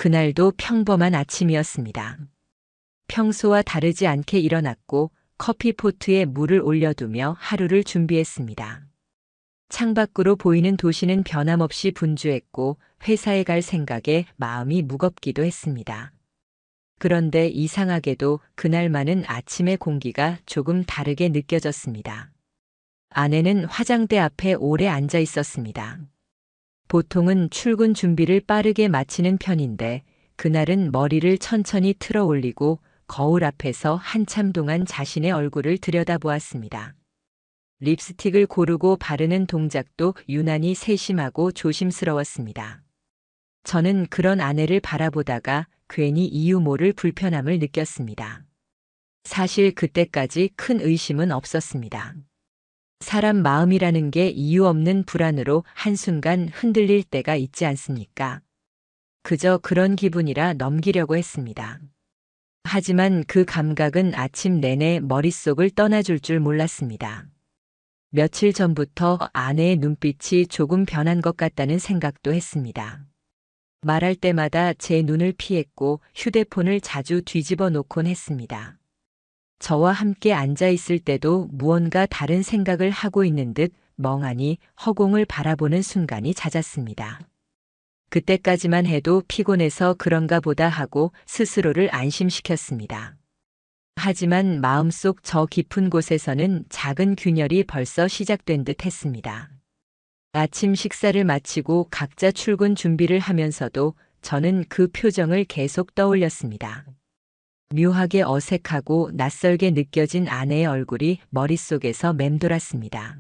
그날도 평범한 아침이었습니다. 평소와 다르지 않게 일어났고 커피포트에 물을 올려두며 하루를 준비했습니다. 창밖으로 보이는 도시는 변함없이 분주했고 회사에 갈 생각에 마음이 무겁기도 했습니다. 그런데 이상하게도 그날만은 아침의 공기가 조금 다르게 느껴졌습니다. 아내는 화장대 앞에 오래 앉아 있었습니다. 보통은 출근 준비를 빠르게 마치는 편인데 그날은 머리를 천천히 틀어 올리고 거울 앞에서 한참 동안 자신의 얼굴을 들여다보았습니다. 립스틱을 고르고 바르는 동작도 유난히 세심하고 조심스러웠습니다. 저는 그런 아내를 바라보다가 괜히 이유 모를 불편함을 느꼈습니다. 사실 그때까지 큰 의심은 없었습니다. 사람 마음이라는 게 이유 없는 불안으로 한순간 흔들릴 때가 있지 않습니까? 그저 그런 기분이라 넘기려고 했습니다. 하지만 그 감각은 아침 내내 머릿속을 떠나줄 줄 몰랐습니다. 며칠 전부터 아내의 눈빛이 조금 변한 것 같다는 생각도 했습니다. 말할 때마다 제 눈을 피했고 휴대폰을 자주 뒤집어 놓곤 했습니다. 저와 함께 앉아 있을 때도 무언가 다른 생각을 하고 있는 듯 멍하니 허공을 바라보는 순간이 잦았습니다. 그때까지만 해도 피곤해서 그런가 보다 하고 스스로를 안심시켰습니다. 하지만 마음속 저 깊은 곳에서는 작은 균열이 벌써 시작된 듯 했습니다. 아침 식사를 마치고 각자 출근 준비를 하면서도 저는 그 표정을 계속 떠올렸습니다. 묘하게 어색하고 낯설게 느껴진 아내의 얼굴이 머릿속에서 맴돌았습니다.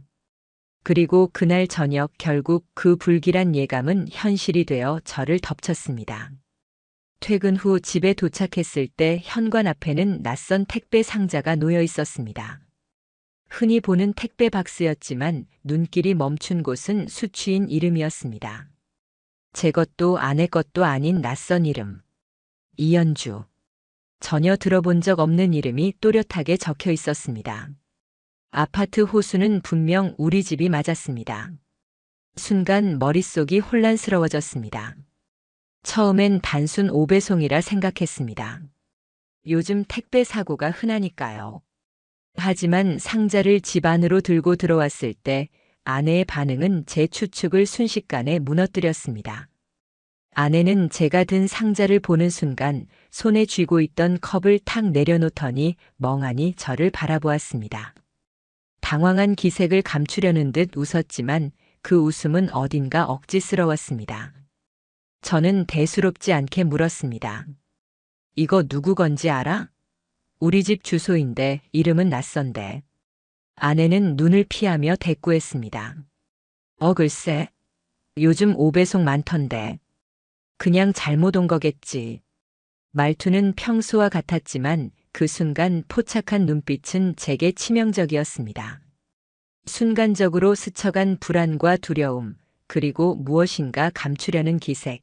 그리고 그날 저녁 결국 그 불길한 예감은 현실이 되어 저를 덮쳤습니다. 퇴근 후 집에 도착했을 때 현관 앞에는 낯선 택배 상자가 놓여 있었습니다. 흔히 보는 택배 박스였지만 눈길이 멈춘 곳은 수취인 이름이었습니다. 제 것도 아내 것도 아닌 낯선 이름. 이연주. 전혀 들어본 적 없는 이름이 또렷하게 적혀 있었습니다. 아파트 호수는 분명 우리 집이 맞았습니다. 순간 머릿속이 혼란스러워졌습니다. 처음엔 단순 오배송이라 생각했습니다. 요즘 택배 사고가 흔하니까요. 하지만 상자를 집 안으로 들고 들어왔을 때 아내의 반응은 제 추측을 순식간에 무너뜨렸습니다. 아내는 제가 든 상자를 보는 순간 손에 쥐고 있던 컵을 탁 내려놓더니 멍하니 저를 바라보았습니다. 당황한 기색을 감추려는 듯 웃었지만 그 웃음은 어딘가 억지스러웠습니다. 저는 대수롭지 않게 물었습니다. 이거 누구 건지 알아? 우리 집 주소인데 이름은 낯선데. 아내는 눈을 피하며 대꾸했습니다. 글쎄. 요즘 오배송 많던데. 그냥 잘못 온 거겠지. 말투는 평소와 같았지만 그 순간 포착한 눈빛은 제게 치명적이었습니다. 순간적으로 스쳐간 불안과 두려움, 그리고 무엇인가 감추려는 기색.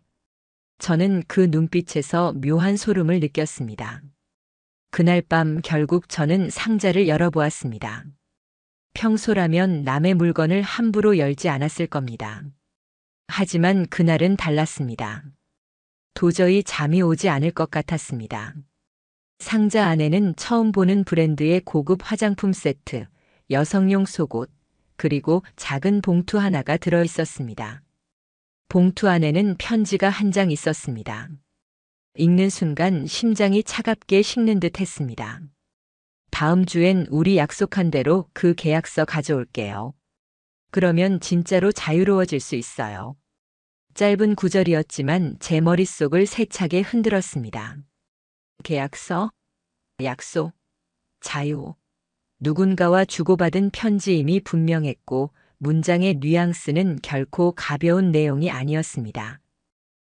저는 그 눈빛에서 묘한 소름을 느꼈습니다. 그날 밤 결국 저는 상자를 열어보았습니다. 평소라면 남의 물건을 함부로 열지 않았을 겁니다. 하지만 그날은 달랐습니다. 도저히 잠이 오지 않을 것 같았습니다. 상자 안에는 처음 보는 브랜드의 고급 화장품 세트, 여성용 속옷, 그리고 작은 봉투 하나가 들어 있었습니다. 봉투 안에는 편지가 한 장 있었습니다. 읽는 순간 심장이 차갑게 식는 듯 했습니다. 다음 주엔 우리 약속한 대로 그 계약서 가져올게요. 그러면 진짜로 자유로워질 수 있어요. 짧은 구절이었지만 제 머릿속을 세차게 흔들었습니다. 계약서, 약속, 자유. 누군가와 주고받은 편지임이 분명했고 문장의 뉘앙스는 결코 가벼운 내용이 아니었습니다.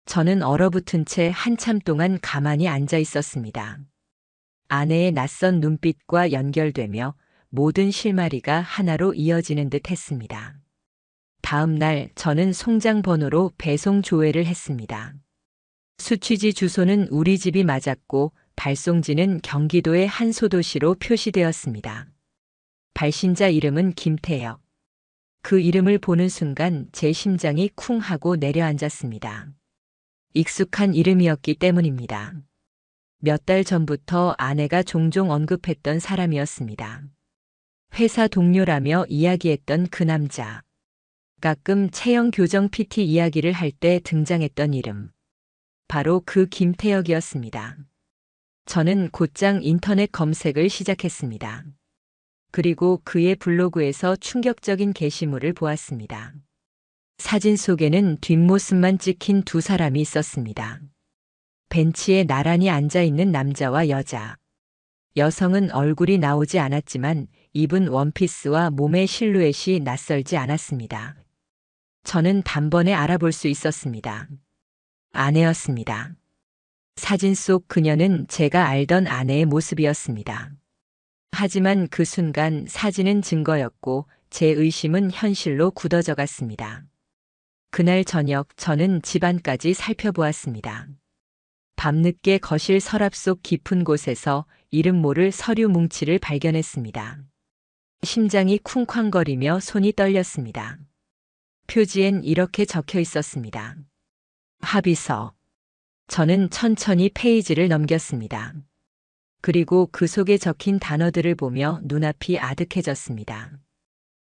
저는 얼어붙은 채 한참 동안 가만히 앉아 있었습니다. 아내의 낯선 눈빛과 연결되며 모든 실마리가 하나로 이어지는 듯 했습니다. 다음 날 저는 송장 번호로 배송 조회를 했습니다. 수취지 주소는 우리 집이 맞았고 발송지는 경기도의 한 소도시로 표시되었습니다. 발신자 이름은 김태혁. 그 이름을 보는 순간 제 심장이 쿵 하고 내려앉았습니다. 익숙한 이름이었기 때문입니다. 몇 달 전부터 아내가 종종 언급했던 사람이었습니다. 회사 동료라며 이야기했던 그 남자. 가끔 체형 교정 PT 이야기를 할 때 등장했던 이름. 바로 그 김태혁이었습니다. 저는 곧장 인터넷 검색을 시작했습니다. 그리고 그의 블로그에서 충격적인 게시물을 보았습니다. 사진 속에는 뒷모습만 찍힌 두 사람이 있었습니다. 벤치에 나란히 앉아있는 남자와 여자. 여성은 얼굴이 나오지 않았지만 입은 원피스와 몸의 실루엣이 낯설지 않았습니다. 저는 단번에 알아볼 수 있었습니다. 아내였습니다. 사진 속 그녀는 제가 알던 아내의 모습이었습니다. 하지만 그 순간 사진은 증거였고 제 의심은 현실로 굳어져 갔습니다. 그날 저녁 저는 집안까지 살펴보았습니다. 밤늦게 거실 서랍 속 깊은 곳에서 이름 모를 서류 뭉치를 발견했습니다. 심장이 쿵쾅거리며 손이 떨렸습니다. 표지엔 이렇게 적혀 있었습니다. 합의서. 저는 천천히 페이지를 넘겼습니다. 그리고 그 속에 적힌 단어들을 보며 눈앞이 아득해졌습니다.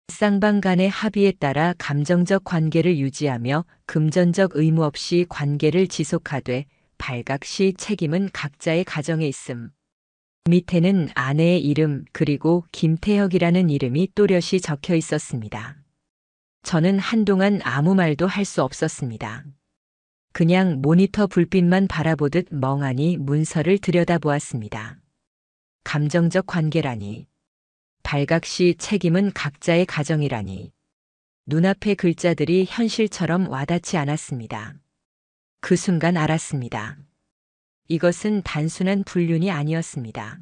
쌍방 간의 합의에 따라 감정적 관계를 유지하며 금전적 의무 없이 관계를 지속하되 발각 시 책임은 각자의 가정에 있음. 밑에는 아내의 이름 그리고 김태혁이라는 이름이 또렷이 적혀 있었습니다. 저는 한동안 아무 말도 할 수 없었습니다. 그냥 모니터 불빛만 바라보듯 멍하니 문서를 들여다보았습니다. 감정적 관계라니. 발각 시 책임은 각자의 가정이라니. 눈앞의 글자들이 현실처럼 와닿지 않았습니다. 그 순간 알았습니다. 이것은 단순한 불륜이 아니었습니다.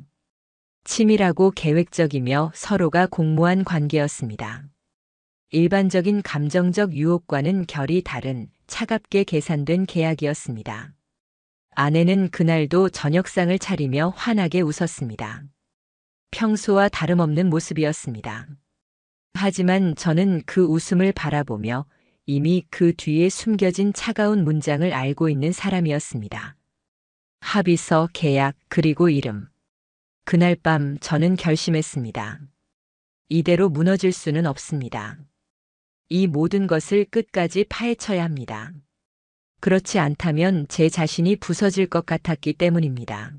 치밀하고 계획적이며 서로가 공모한 관계였습니다. 일반적인 감정적 유혹과는 결이 다른 차갑게 계산된 계약이었습니다. 아내는 그날도 저녁상을 차리며 환하게 웃었습니다. 평소와 다름없는 모습이었습니다. 하지만 저는 그 웃음을 바라보며 이미 그 뒤에 숨겨진 차가운 문장을 알고 있는 사람이었습니다. 합의서, 계약, 그리고 이름. 그날 밤 저는 결심했습니다. 이대로 무너질 수는 없습니다. 이 모든 것을 끝까지 파헤쳐야 합니다. 그렇지 않다면 제 자신이 부서질 것 같았기 때문입니다.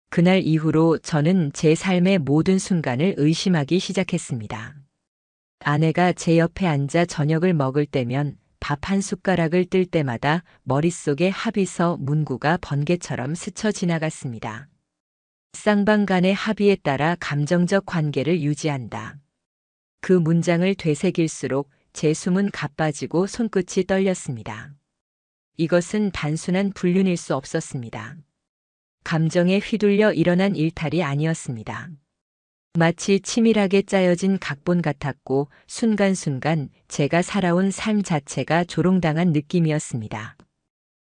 그날 이후로 저는 제 삶의 모든 순간을 의심하기 시작했습니다. 아내가 제 옆에 앉아 저녁을 먹을 때면 밥 한 숟가락을 뜰 때마다 머릿속에 합의서 문구가 번개처럼 스쳐 지나갔습니다. 쌍방 간의 합의에 따라 감정적 관계를 유지한다. 그 문장을 되새길수록 제 숨은 가빠지고 손끝이 떨렸습니다. 이것은 단순한 불륜일 수 없었습니다. 감정에 휘둘려 일어난 일탈이 아니었습니다. 마치 치밀하게 짜여진 각본 같았고 순간순간 제가 살아온 삶 자체가 조롱당한 느낌이었습니다.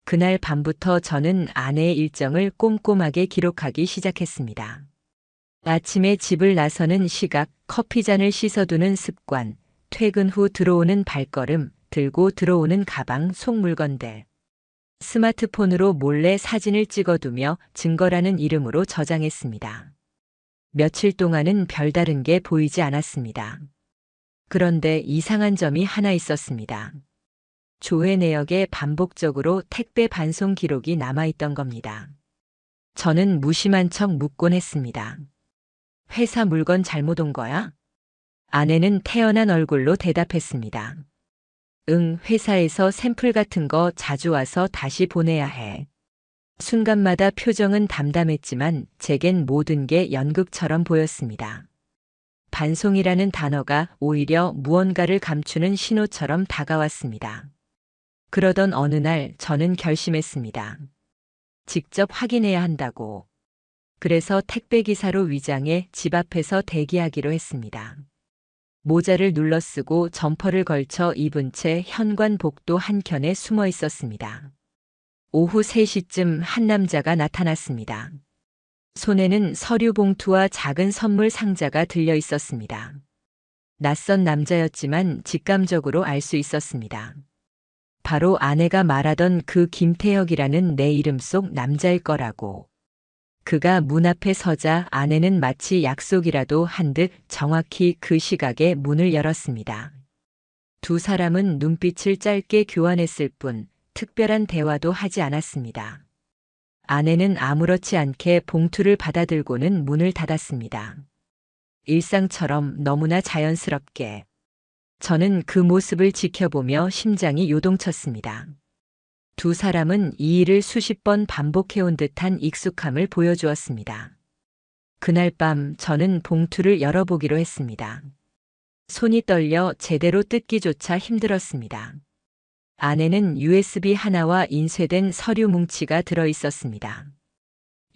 그날 밤부터 저는 아내의 일정을 꼼꼼하게 기록하기 시작했습니다. 아침에 집을 나서는 시각, 커피잔을 씻어두는 습관, 퇴근 후 들어오는 발걸음, 들고 들어오는 가방, 속 물건들. 스마트폰으로 몰래 사진을 찍어두며 증거라는 이름으로 저장했습니다. 며칠 동안은 별다른 게 보이지 않았습니다. 그런데 이상한 점이 하나 있었습니다. 조회 내역에 반복적으로 택배 반송 기록이 남아있던 겁니다. 저는 무심한 척 묻곤 했습니다. 회사 물건 잘못 온 거야? 아내는 태연한 얼굴로 대답했습니다. 응, 회사에서 샘플 같은 거 자주 와서 다시 보내야 해. 순간마다 표정은 담담했지만 제겐 모든 게 연극처럼 보였습니다. 반송이라는 단어가 오히려 무언가를 감추는 신호처럼 다가왔습니다. 그러던 어느 날 저는 결심했습니다. 직접 확인해야 한다고. 그래서 택배기사로 위장해 집 앞에서 대기하기로 했습니다. 모자를 눌러쓰고 점퍼를 걸쳐 입은 채 현관복도 한켠에 숨어 있었습니다. 오후 3시쯤 한 남자가 나타났습니다. 손에는 서류 봉투와 작은 선물 상자가 들려 있었습니다. 낯선 남자였지만 직감적으로 알 수 있었습니다. 바로 아내가 말하던 그 김태혁이라는 내 이름 속 남자일 거라고. 그가 문 앞에 서자 아내는 마치 약속이라도 한 듯 정확히 그 시각에 문을 열었습니다. 두 사람은 눈빛을 짧게 교환했을 뿐 특별한 대화도 하지 않았습니다. 아내는 아무렇지 않게 봉투를 받아들고는 문을 닫았습니다. 일상처럼 너무나 자연스럽게. 저는 그 모습을 지켜보며 심장이 요동쳤습니다. 두 사람은 이 일을 수십 번 반복해온 듯한 익숙함을 보여주었습니다. 그날 밤 저는 봉투를 열어보기로 했습니다. 손이 떨려 제대로 뜯기조차 힘들었습니다. 안에는 USB 하나와 인쇄된 서류 뭉치가 들어 있었습니다.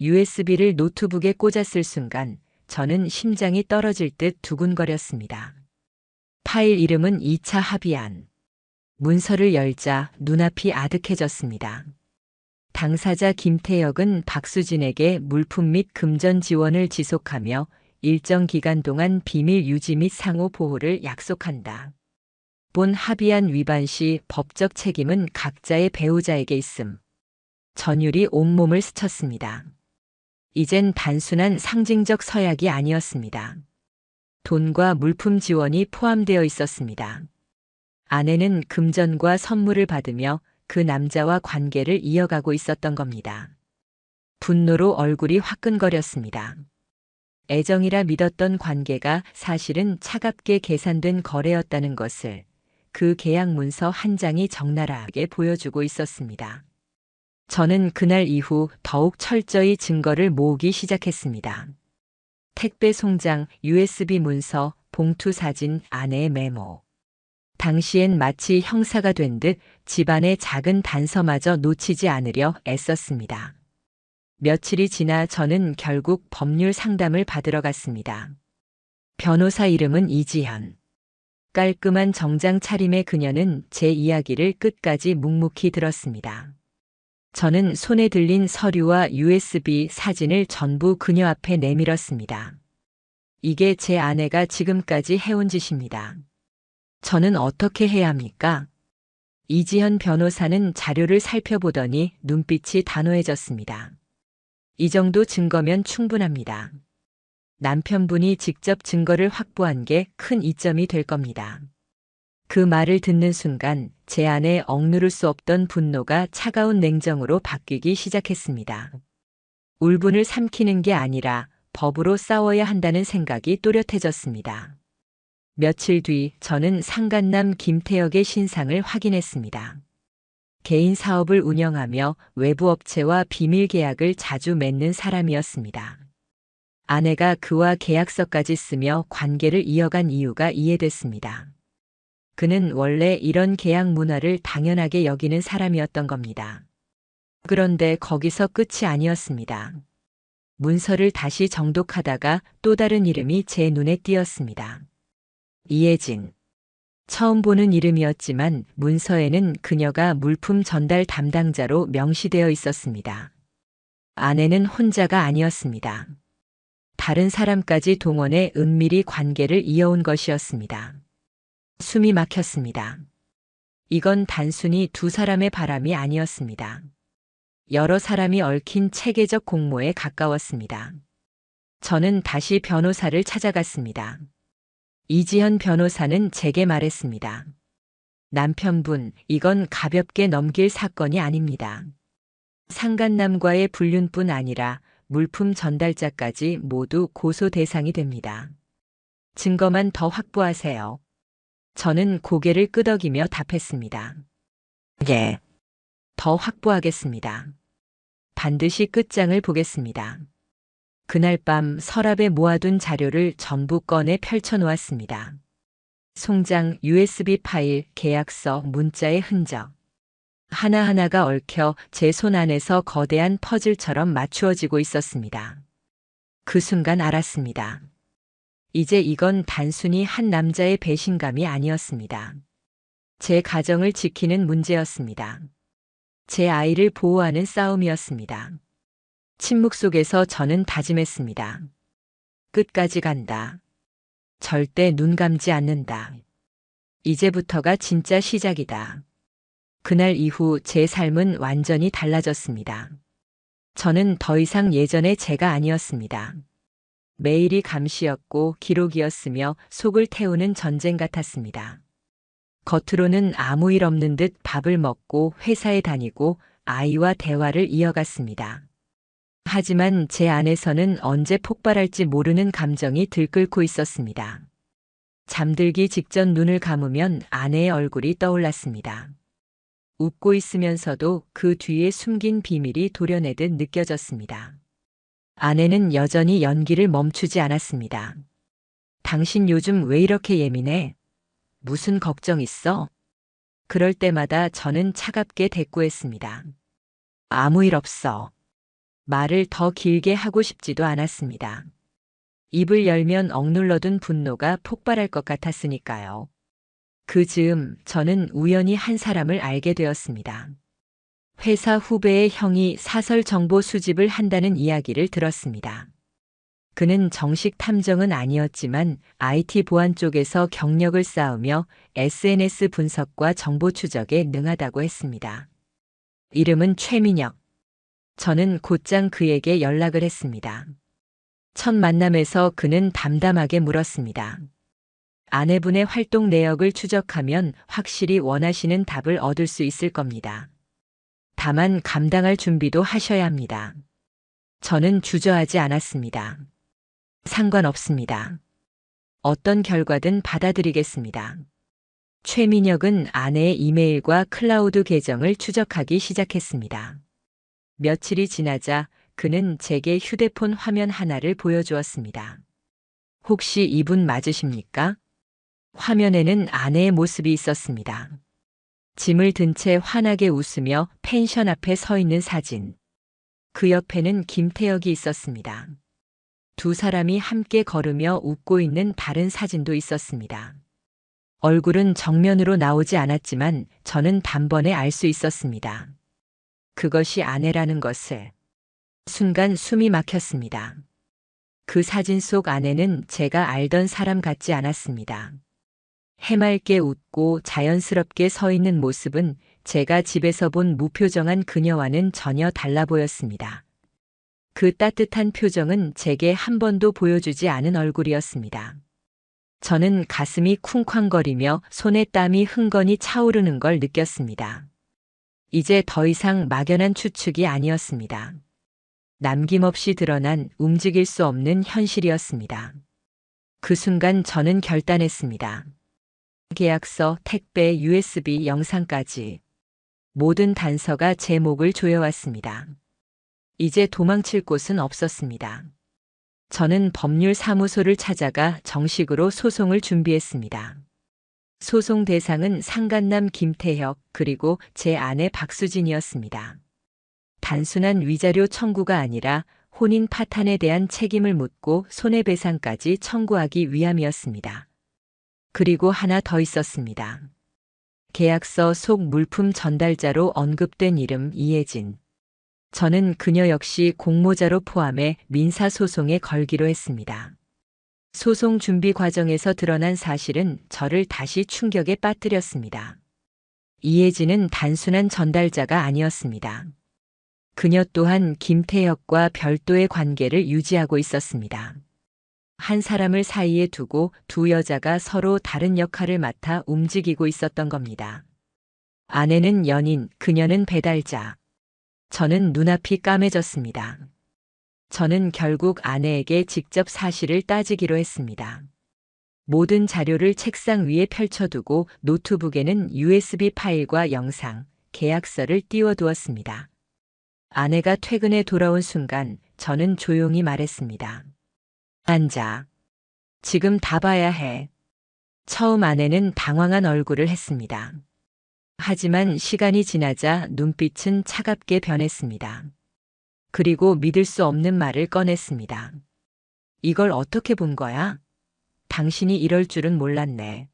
USB를 노트북에 꽂았을 순간 저는 심장이 떨어질 듯 두근거렸습니다. 파일 이름은 2차 합의안. 문서를 열자 눈앞이 아득해졌습니다. 당사자 김태혁은 박수진에게 물품 및 금전 지원을 지속하며 일정 기간 동안 비밀 유지 및 상호 보호를 약속한다. 본 합의안 위반 시 법적 책임은 각자의 배우자에게 있음. 전율이 온몸을 스쳤습니다. 이젠 단순한 상징적 서약이 아니었습니다. 돈과 물품 지원이 포함되어 있었습니다. 아내는 금전과 선물을 받으며 그 남자와 관계를 이어가고 있었던 겁니다. 분노로 얼굴이 화끈거렸습니다. 애정이라 믿었던 관계가 사실은 차갑게 계산된 거래였다는 것을 그 계약 문서 한 장이 적나라하게 보여주고 있었습니다. 저는 그날 이후 더욱 철저히 증거를 모으기 시작했습니다. 택배 송장, USB 문서, 봉투 사진, 아내의 메모. 당시엔 마치 형사가 된 듯 집안의 작은 단서마저 놓치지 않으려 애썼습니다. 며칠이 지나 저는 결국 법률 상담을 받으러 갔습니다. 변호사 이름은 이지현. 깔끔한 정장 차림의 그녀는 제 이야기를 끝까지 묵묵히 들었습니다. 저는 손에 들린 서류와 USB 사진을 전부 그녀 앞에 내밀었습니다. 이게 제 아내가 지금까지 해온 짓입니다. 저는 어떻게 해야 합니까? 이지현 변호사는 자료를 살펴보더니 눈빛이 단호해졌습니다. 이 정도 증거면 충분합니다. 남편분이 직접 증거를 확보한 게 큰 이점이 될 겁니다. 그 말을 듣는 순간 제 안에 억누를 수 없던 분노가 차가운 냉정으로 바뀌기 시작했습니다. 울분을 삼키는 게 아니라 법으로 싸워야 한다는 생각이 또렷해졌습니다. 며칠 뒤 저는 상간남 김태혁의 신상을 확인했습니다. 개인 사업을 운영하며 외부 업체와 비밀 계약을 자주 맺는 사람이었습니다. 아내가 그와 계약서까지 쓰며 관계를 이어간 이유가 이해됐습니다. 그는 원래 이런 계약 문화를 당연하게 여기는 사람이었던 겁니다. 그런데 거기서 끝이 아니었습니다. 문서를 다시 정독하다가 또 다른 이름이 제 눈에 띄었습니다. 이혜진. 처음 보는 이름이었지만 문서에는 그녀가 물품 전달 담당자로 명시되어 있었습니다. 아내는 혼자가 아니었습니다. 다른 사람까지 동원해 은밀히 관계를 이어온 것이었습니다. 숨이 막혔습니다. 이건 단순히 두 사람의 바람이 아니었습니다. 여러 사람이 얽힌 체계적 공모에 가까웠습니다. 저는 다시 변호사를 찾아갔습니다. 이지현 변호사는 제게 말했습니다. 남편분, 이건 가볍게 넘길 사건이 아닙니다. 상간남과의 불륜뿐 아니라 물품 전달자까지 모두 고소 대상이 됩니다. 증거만 더 확보하세요. 저는 고개를 끄덕이며 답했습니다. 예. 더 확보하겠습니다. 반드시 끝장을 보겠습니다. 그날 밤 서랍에 모아둔 자료를 전부 꺼내 펼쳐놓았습니다. 송장, USB 파일, 계약서, 문자의 흔적. 하나하나가 얽혀 제 손 안에서 거대한 퍼즐처럼 맞추어지고 있었습니다. 그 순간 알았습니다. 이제 이건 단순히 한 남자의 배신감이 아니었습니다. 제 가정을 지키는 문제였습니다. 제 아이를 보호하는 싸움이었습니다. 침묵 속에서 저는 다짐했습니다. 끝까지 간다. 절대 눈 감지 않는다. 이제부터가 진짜 시작이다. 그날 이후 제 삶은 완전히 달라졌습니다. 저는 더 이상 예전의 제가 아니었습니다. 매일이 감시였고 기록이었으며 속을 태우는 전쟁 같았습니다. 겉으로는 아무 일 없는 듯 밥을 먹고 회사에 다니고 아이와 대화를 이어갔습니다. 하지만 제 안에서는 언제 폭발할지 모르는 감정이 들끓고 있었습니다. 잠들기 직전 눈을 감으면 아내의 얼굴이 떠올랐습니다. 웃고 있으면서도 그 뒤에 숨긴 비밀이 도려내듯 느껴졌습니다. 아내는 여전히 연기를 멈추지 않았습니다. 당신 요즘 왜 이렇게 예민해? 무슨 걱정 있어? 그럴 때마다 저는 차갑게 대꾸했습니다. 아무 일 없어. 말을 더 길게 하고 싶지도 않았습니다. 입을 열면 억눌러둔 분노가 폭발할 것 같았으니까요. 그 즈음 저는 우연히 한 사람을 알게 되었습니다. 회사 후배의 형이 사설 정보 수집을 한다는 이야기를 들었습니다. 그는 정식 탐정은 아니었지만 IT 보안 쪽에서 경력을 쌓으며 SNS 분석과 정보 추적에 능하다고 했습니다. 이름은 최민혁. 저는 곧장 그에게 연락을 했습니다. 첫 만남에서 그는 담담하게 물었습니다. 아내분의 활동 내역을 추적하면 확실히 원하시는 답을 얻을 수 있을 겁니다. 다만 감당할 준비도 하셔야 합니다. 저는 주저하지 않았습니다. 상관없습니다. 어떤 결과든 받아들이겠습니다. 최민혁은 아내의 이메일과 클라우드 계정을 추적하기 시작했습니다. 며칠이 지나자 그는 제게 휴대폰 화면 하나를 보여주었습니다. 혹시 이분 맞으십니까? 화면에는 아내의 모습이 있었습니다. 짐을 든 채 환하게 웃으며 펜션 앞에 서 있는 사진. 그 옆에는 김태혁이 있었습니다. 두 사람이 함께 걸으며 웃고 있는 다른 사진도 있었습니다. 얼굴은 정면으로 나오지 않았지만 저는 단번에 알 수 있었습니다. 그것이 아내라는 것을. 순간 숨이 막혔습니다. 그 사진 속 아내는 제가 알던 사람 같지 않았습니다. 해맑게 웃고 자연스럽게 서 있는 모습은 제가 집에서 본 무표정한 그녀와는 전혀 달라 보였습니다. 그 따뜻한 표정은 제게 한 번도 보여주지 않은 얼굴이었습니다. 저는 가슴이 쿵쾅거리며 손에 땀이 흥건히 차오르는 걸 느꼈습니다. 이제 더 이상 막연한 추측이 아니었습니다. 남김없이 드러난 움직일 수 없는 현실이었습니다. 그 순간 저는 결단했습니다. 계약서, 택배, USB 영상까지 모든 단서가 제 목을 조여왔습니다. 이제 도망칠 곳은 없었습니다. 저는 법률사무소를 찾아가 정식으로 소송을 준비했습니다. 소송 대상은 상간남 김태혁 그리고 제 아내 박수진이었습니다. 단순한 위자료 청구가 아니라 혼인 파탄에 대한 책임을 묻고 손해배상까지 청구하기 위함이었습니다. 그리고 하나 더 있었습니다. 계약서 속 물품 전달자로 언급된 이름 이혜진. 저는 그녀 역시 공모자로 포함해 민사소송에 걸기로 했습니다. 소송 준비 과정에서 드러난 사실은 저를 다시 충격에 빠뜨렸습니다. 이혜진은 단순한 전달자가 아니었습니다. 그녀 또한 김태혁과 별도의 관계를 유지하고 있었습니다. 한 사람을 사이에 두고 두 여자가 서로 다른 역할을 맡아 움직이고 있었던 겁니다. 아내는 연인, 그녀는 배달자. 저는 눈앞이 까매졌습니다. 저는 결국 아내에게 직접 사실을 따지기로 했습니다. 모든 자료를 책상 위에 펼쳐두고 노트북에는 USB 파일과 영상, 계약서를 띄워두었습니다. 아내가 퇴근해 돌아온 순간 저는 조용히 말했습니다. 앉아. 지금 다 봐야 해. 처음 아내는 당황한 얼굴을 했습니다. 하지만 시간이 지나자 눈빛은 차갑게 변했습니다. 그리고 믿을 수 없는 말을 꺼냈습니다. 이걸 어떻게 본 거야? 당신이 이럴 줄은 몰랐네.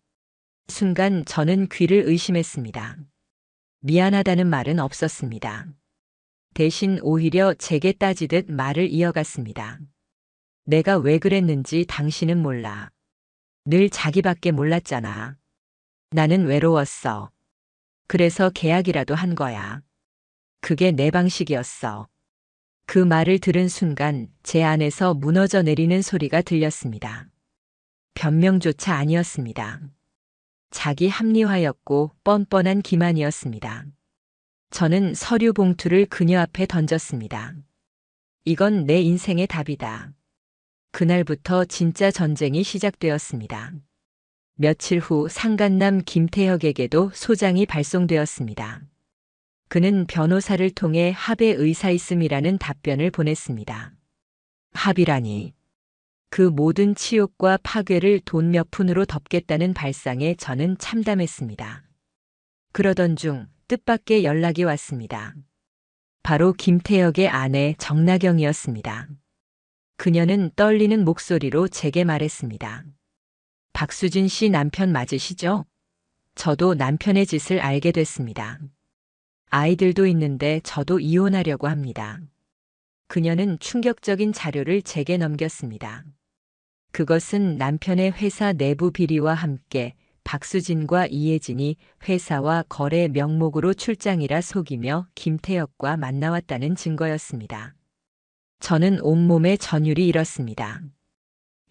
순간 저는 귀를 의심했습니다. 미안하다는 말은 없었습니다. 대신 오히려 제게 따지듯 말을 이어갔습니다. 내가 왜 그랬는지 당신은 몰라. 늘 자기밖에 몰랐잖아. 나는 외로웠어. 그래서 계약이라도 한 거야. 그게 내 방식이었어. 그 말을 들은 순간 제 안에서 무너져 내리는 소리가 들렸습니다. 변명조차 아니었습니다. 자기 합리화였고 뻔뻔한 기만이었습니다. 저는 서류 봉투를 그녀 앞에 던졌습니다. 이건 내 인생의 답이다. 그날부터 진짜 전쟁이 시작되었습니다. 며칠 후 상간남 김태혁에게도 소장이 발송되었습니다. 그는 변호사를 통해 합의 의사 있음이라는 답변을 보냈습니다. 합의라니. 그 모든 치욕과 파괴를 돈 몇 푼으로 덮겠다는 발상에 저는 참담했습니다. 그러던 중 뜻밖의 연락이 왔습니다. 바로 김태혁의 아내 정나경이었습니다. 그녀는 떨리는 목소리로 제게 말했습니다. 박수진 씨 남편 맞으시죠? 저도 남편의 짓을 알게 됐습니다. 아이들도 있는데 저도 이혼하려고 합니다. 그녀는 충격적인 자료를 제게 넘겼습니다. 그것은 남편의 회사 내부 비리와 함께 박수진과 이혜진이 회사와 거래 명목으로 출장이라 속이며 김태혁과 만나왔다는 증거였습니다. 저는 온몸에 전율이 일었습니다.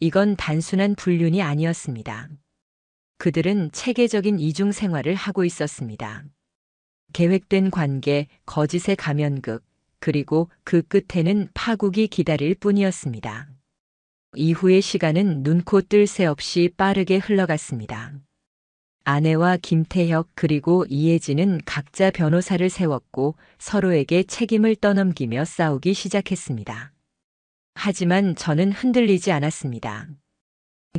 이건 단순한 불륜이 아니었습니다. 그들은 체계적인 이중 생활을 하고 있었습니다. 계획된 관계, 거짓의 가면극, 그리고 그 끝에는 파국이 기다릴 뿐이었습니다. 이후의 시간은 눈코 뜰 새 없이 빠르게 흘러갔습니다. 아내와 김태혁 그리고 이혜진은 각자 변호사를 세웠고 서로에게 책임을 떠넘기며 싸우기 시작했습니다. 하지만 저는 흔들리지 않았습니다.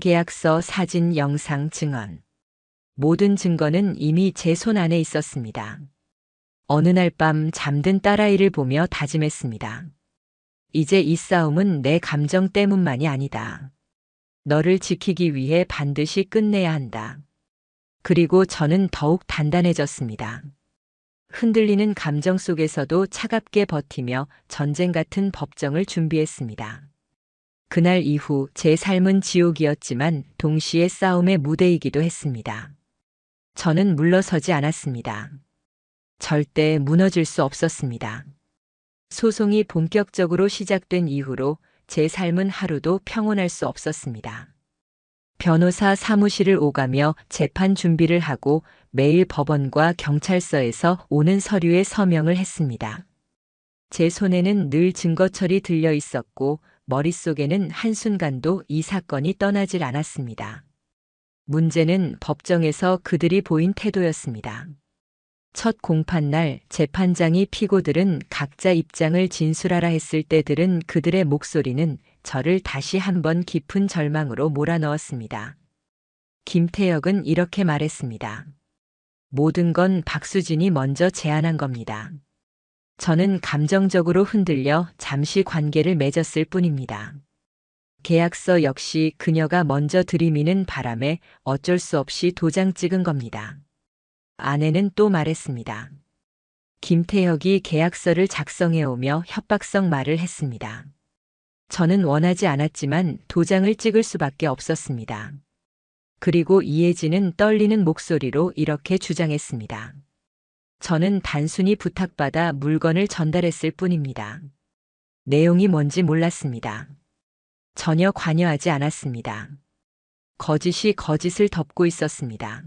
계약서, 사진, 영상, 증언. 모든 증거는 이미 제 손 안에 있었습니다. 어느 날 밤 잠든 딸아이를 보며 다짐했습니다. 이제 이 싸움은 내 감정 때문만이 아니다. 너를 지키기 위해 반드시 끝내야 한다. 그리고 저는 더욱 단단해졌습니다. 흔들리는 감정 속에서도 차갑게 버티며 전쟁 같은 법정을 준비했습니다. 그날 이후 제 삶은 지옥이었지만 동시에 싸움의 무대이기도 했습니다. 저는 물러서지 않았습니다. 절대 무너질 수 없었습니다. 소송이 본격적으로 시작된 이후로 제 삶은 하루도 평온할 수 없었습니다. 변호사 사무실을 오가며 재판 준비를 하고 매일 법원과 경찰서에서 오는 서류에 서명을 했습니다. 제 손에는 늘 증거철이 들려 있었고 머릿속에는 한순간도 이 사건이 떠나질 않았습니다. 문제는 법정에서 그들이 보인 태도였습니다. 첫 공판날 재판장이 피고들은 각자 입장을 진술하라 했을 때 들은 그들의 목소리는 저를 다시 한번 깊은 절망으로 몰아넣었습니다. 김태혁은 이렇게 말했습니다. 모든 건 박수진이 먼저 제안한 겁니다. 저는 감정적으로 흔들려 잠시 관계를 맺었을 뿐입니다. 계약서 역시 그녀가 먼저 들이미는 바람에 어쩔 수 없이 도장 찍은 겁니다. 아내는 또 말했습니다. 김태혁이 계약서를 작성해 오며 협박성 말을 했습니다. 저는 원하지 않았지만 도장을 찍을 수밖에 없었습니다. 그리고 이혜진은 떨리는 목소리로 이렇게 주장했습니다. 저는 단순히 부탁받아 물건을 전달했을 뿐입니다. 내용이 뭔지 몰랐습니다. 전혀 관여하지 않았습니다. 거짓이 거짓을 덮고 있었습니다.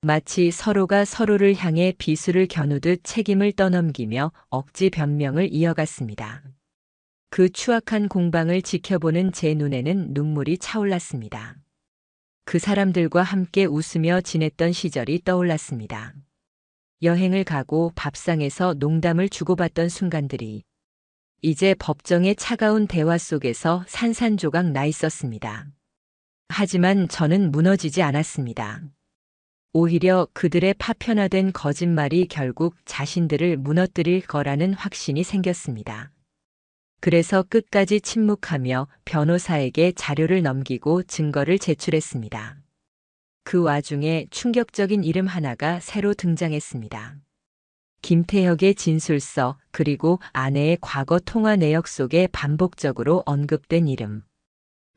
마치 서로가 서로를 향해 비수를 겨누듯 책임을 떠넘기며 억지 변명을 이어갔습니다. 그 추악한 공방을 지켜보는 제 눈에는 눈물이 차올랐습니다. 그 사람들과 함께 웃으며 지냈던 시절이 떠올랐습니다. 여행을 가고 밥상에서 농담을 주고받던 순간들이 이제 법정의 차가운 대화 속에서 산산조각 나 있었습니다. 하지만 저는 무너지지 않았습니다. 오히려 그들의 파편화된 거짓말이 결국 자신들을 무너뜨릴 거라는 확신이 생겼습니다. 그래서 끝까지 침묵하며 변호사에게 자료를 넘기고 증거를 제출했습니다. 그 와중에 충격적인 이름 하나가 새로 등장했습니다. 김태혁의 진술서 그리고 아내의 과거 통화 내역 속에 반복적으로 언급된 이름.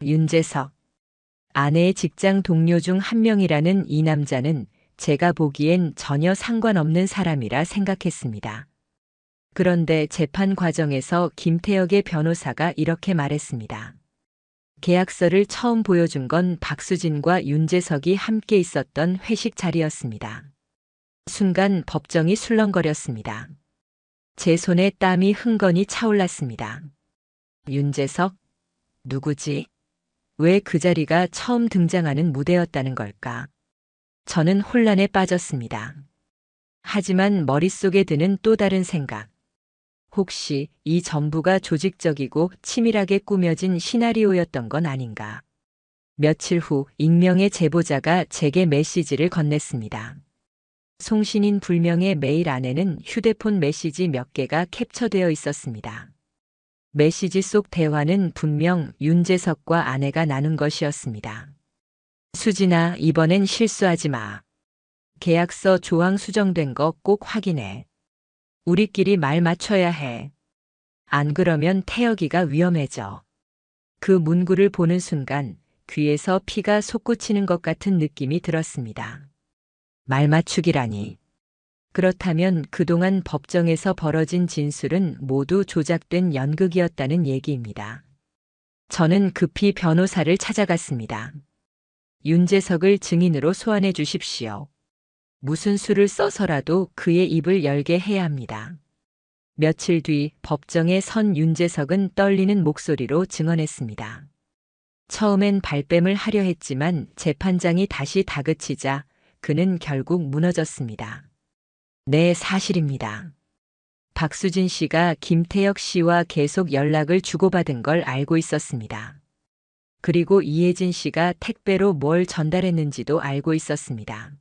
윤재석. 아내의 직장 동료 중 한 명이라는 이 남자는 제가 보기엔 전혀 상관없는 사람이라 생각했습니다. 그런데 재판 과정에서 김태혁의 변호사가 이렇게 말했습니다. 계약서를 처음 보여준 건 박수진과 윤재석이 함께 있었던 회식 자리였습니다. 순간 법정이 술렁거렸습니다. 제 손에 땀이 흥건히 차올랐습니다. 윤재석? 누구지? 왜 그 자리가 처음 등장하는 무대였다는 걸까? 저는 혼란에 빠졌습니다. 하지만 머릿속에 드는 또 다른 생각. 혹시 이 전부가 조직적이고 치밀하게 꾸며진 시나리오였던 건 아닌가? 며칠 후 익명의 제보자가 제게 메시지를 건넸습니다. 송신인 불명의 메일 안에는 휴대폰 메시지 몇 개가 캡처되어 있었습니다. 메시지 속 대화는 분명 윤재석과 아내가 나눈 것이었습니다. 수진아, 이번엔 실수하지 마. 계약서 조항 수정된 거 꼭 확인해. 우리끼리 말 맞춰야 해. 안 그러면 태혁이가 위험해져. 그 문구를 보는 순간 귀에서 피가 솟구치는 것 같은 느낌이 들었습니다. 말 맞추기라니. 그렇다면 그동안 법정에서 벌어진 진술은 모두 조작된 연극이었다는 얘기입니다. 저는 급히 변호사를 찾아갔습니다. 윤재석을 증인으로 소환해 주십시오. 무슨 수를 써서라도 그의 입을 열게 해야 합니다. 며칠 뒤 법정에 선 윤재석은 떨리는 목소리로 증언했습니다. 처음엔 발뺌을 하려 했지만 재판장이 다시 다그치자 그는 결국 무너졌습니다. 네, 사실입니다. 박수진 씨가 김태혁 씨와 계속 연락을 주고받은 걸 알고 있었습니다. 그리고 이혜진 씨가 택배로 뭘 전달했는지도 알고 있었습니다.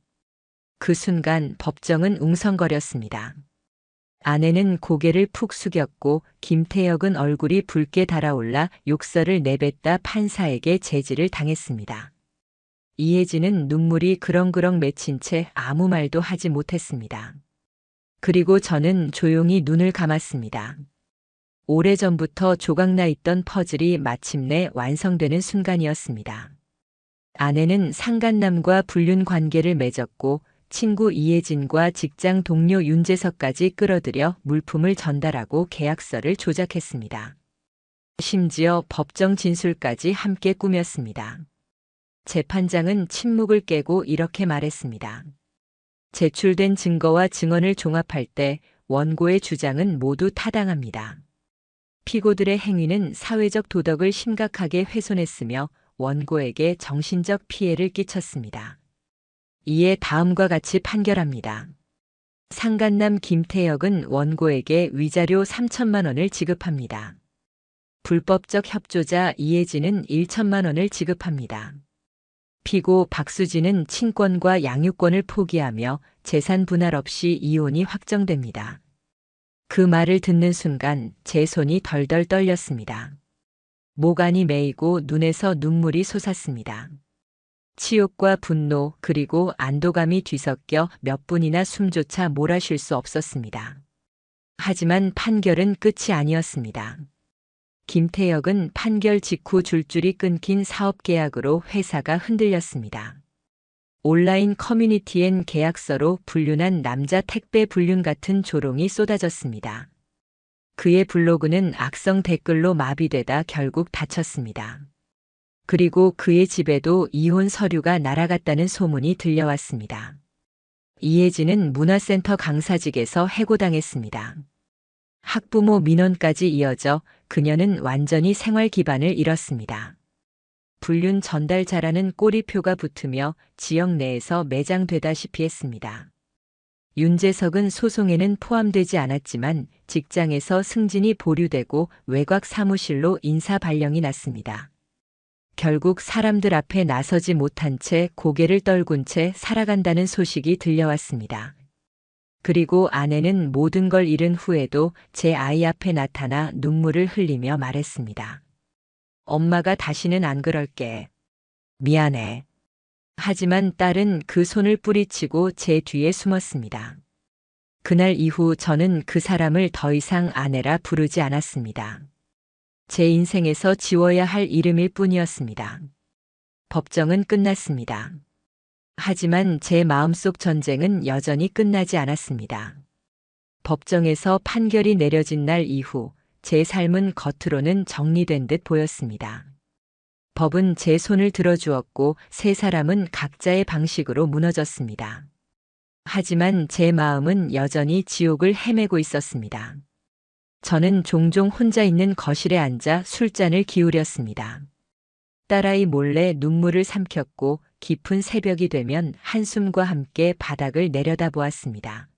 그 순간 법정은 웅성거렸습니다. 아내는 고개를 푹 숙였고 김태혁은 얼굴이 붉게 달아올라 욕설을 내뱉다 판사에게 제지를 당했습니다. 이혜진은 눈물이 그렁그렁 맺힌 채 아무 말도 하지 못했습니다. 그리고 저는 조용히 눈을 감았습니다. 오래전부터 조각나 있던 퍼즐이 마침내 완성되는 순간이었습니다. 아내는 상간남과 불륜 관계를 맺었고 친구 이혜진과 직장 동료 윤재석까지 끌어들여 물품을 전달하고 계약서를 조작했습니다. 심지어 법정 진술까지 함께 꾸몄습니다. 재판장은 침묵을 깨고 이렇게 말했습니다. 제출된 증거와 증언을 종합할 때 원고의 주장은 모두 타당합니다. 피고들의 행위는 사회적 도덕을 심각하게 훼손했으며 원고에게 정신적 피해를 끼쳤습니다. 이에 다음과 같이 판결합니다. 상간남 김태혁은 원고에게 위자료 3천만 원을 지급합니다. 불법적 협조자 이혜진은 1천만 원을 지급합니다. 피고 박수진은 친권과 양육권을 포기하며 재산 분할 없이 이혼이 확정됩니다. 그 말을 듣는 순간 제 손이 덜덜 떨렸습니다. 목 안이 메이고 눈에서 눈물이 솟았습니다. 치욕과 분노 그리고 안도감이 뒤섞여 몇 분이나 숨조차 몰아쉴 수 없었습니다. 하지만 판결은 끝이 아니었습니다. 김태혁은 판결 직후 줄줄이 끊긴 사업 계약으로 회사가 흔들렸습니다. 온라인 커뮤니티엔 계약서로 불륜한 남자 택배 불륜 같은 조롱이 쏟아졌습니다. 그의 블로그는 악성 댓글로 마비되다 결국 닫혔습니다. 그리고 그의 집에도 이혼 서류가 날아갔다는 소문이 들려왔습니다. 이혜진은 문화센터 강사직에서 해고당했습니다. 학부모 민원까지 이어져 그녀는 완전히 생활 기반을 잃었습니다. 불륜 전달자라는 꼬리표가 붙으며 지역 내에서 매장되다시피 했습니다. 윤재석은 소송에는 포함되지 않았지만 직장에서 승진이 보류되고 외곽 사무실로 인사 발령이 났습니다. 결국 사람들 앞에 나서지 못한 채 고개를 떨군 채 살아간다는 소식이 들려왔습니다. 그리고 아내는 모든 걸 잃은 후에도 제 아이 앞에 나타나 눈물을 흘리며 말했습니다. 엄마가 다시는 안 그럴게. 미안해. 하지만 딸은 그 손을 뿌리치고 제 뒤에 숨었습니다. 그날 이후 저는 그 사람을 더 이상 아내라 부르지 않았습니다. 제 인생에서 지워야 할 이름일 뿐이었습니다. 법정은 끝났습니다. 하지만 제 마음속 전쟁은 여전히 끝나지 않았습니다. 법정에서 판결이 내려진 날 이후 제 삶은 겉으로는 정리된 듯 보였습니다. 법은 제 손을 들어주었고 세 사람은 각자의 방식으로 무너졌습니다. 하지만 제 마음은 여전히 지옥을 헤매고 있었습니다. 저는 종종 혼자 있는 거실에 앉아 술잔을 기울였습니다. 딸아이 몰래 눈물을 삼켰고 깊은 새벽이 되면 한숨과 함께 바닥을 내려다보았습니다.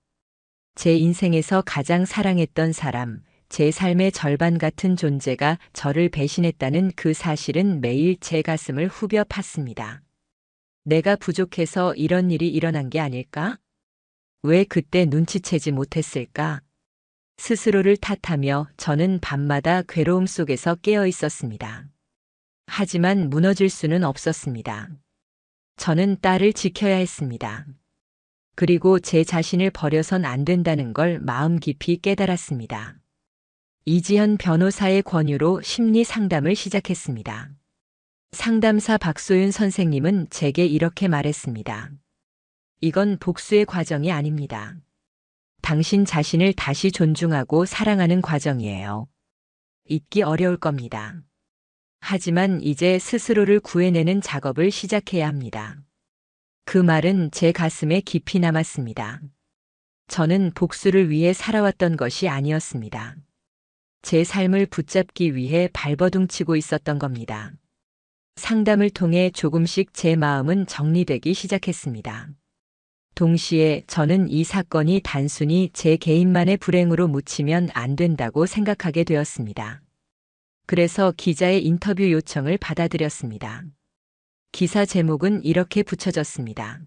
제 인생에서 가장 사랑했던 사람, 제 삶의 절반 같은 존재가 저를 배신했다는 그 사실은 매일 제 가슴을 후벼 팠습니다. 내가 부족해서 이런 일이 일어난 게 아닐까? 왜 그때 눈치채지 못했을까? 스스로를 탓하며 저는 밤마다 괴로움 속에서 깨어 있었습니다. 하지만 무너질 수는 없었습니다. 저는 딸을 지켜야 했습니다. 그리고 제 자신을 버려선 안 된다는 걸 마음 깊이 깨달았습니다. 이지현 변호사의 권유로 심리 상담을 시작했습니다. 상담사 박소윤 선생님은 제게 이렇게 말했습니다. 이건 복수의 과정이 아닙니다. 당신 자신을 다시 존중하고 사랑하는 과정이에요. 잊기 어려울 겁니다. 하지만 이제 스스로를 구해내는 작업을 시작해야 합니다. 그 말은 제 가슴에 깊이 남았습니다. 저는 복수를 위해 살아왔던 것이 아니었습니다. 제 삶을 붙잡기 위해 발버둥치고 있었던 겁니다. 상담을 통해 조금씩 제 마음은 정리되기 시작했습니다. 동시에 저는 이 사건이 단순히 제 개인만의 불행으로 묻히면 안 된다고 생각하게 되었습니다. 그래서 기자의 인터뷰 요청을 받아들였습니다. 기사 제목은 이렇게 붙여졌습니다.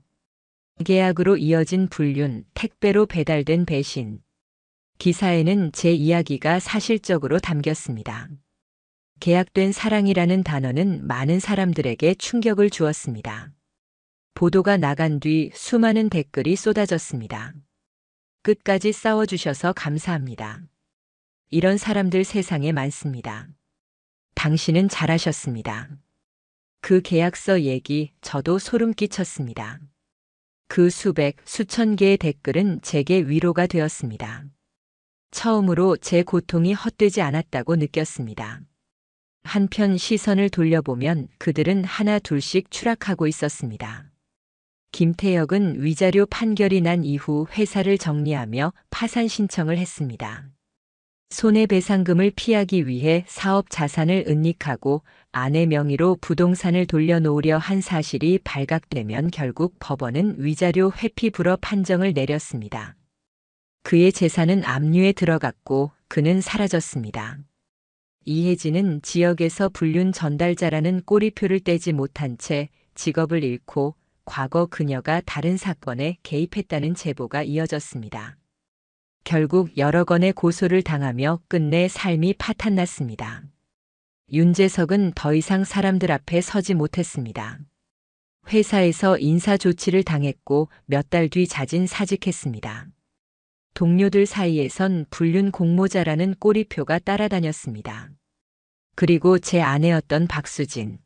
계약으로 이어진 불륜, 택배로 배달된 배신. 기사에는 제 이야기가 사실적으로 담겼습니다. 계약된 사랑이라는 단어는 많은 사람들에게 충격을 주었습니다. 보도가 나간 뒤 수많은 댓글이 쏟아졌습니다. 끝까지 싸워주셔서 감사합니다. 이런 사람들 세상에 많습니다. 당신은 잘하셨습니다. 그 계약서 얘기 저도 소름 끼쳤습니다. 그 수백, 수천 개의 댓글은 제게 위로가 되었습니다. 처음으로 제 고통이 헛되지 않았다고 느꼈습니다. 한편 시선을 돌려보면 그들은 하나 둘씩 추락하고 있었습니다. 김태혁은 위자료 판결이 난 이후 회사를 정리하며 파산 신청을 했습니다. 손해배상금을 피하기 위해 사업 자산을 은닉하고 아내 명의로 부동산을 돌려놓으려 한 사실이 발각되면 결국 법원은 위자료 회피 불허 판정을 내렸습니다. 그의 재산은 압류에 들어갔고 그는 사라졌습니다. 이혜진은 지역에서 불륜 전달자라는 꼬리표를 떼지 못한 채 직업을 잃고 과거 그녀가 다른 사건에 개입했다는 제보가 이어졌습니다. 결국 여러 건의 고소를 당하며 끝내 삶이 파탄났습니다. 윤재석은 더 이상 사람들 앞에 서지 못했습니다. 회사에서 인사조치를 당했고 몇 달 뒤 자진 사직했습니다. 동료들 사이에선 불륜 공모자라는 꼬리표가 따라다녔습니다. 그리고 제 아내였던 박수진.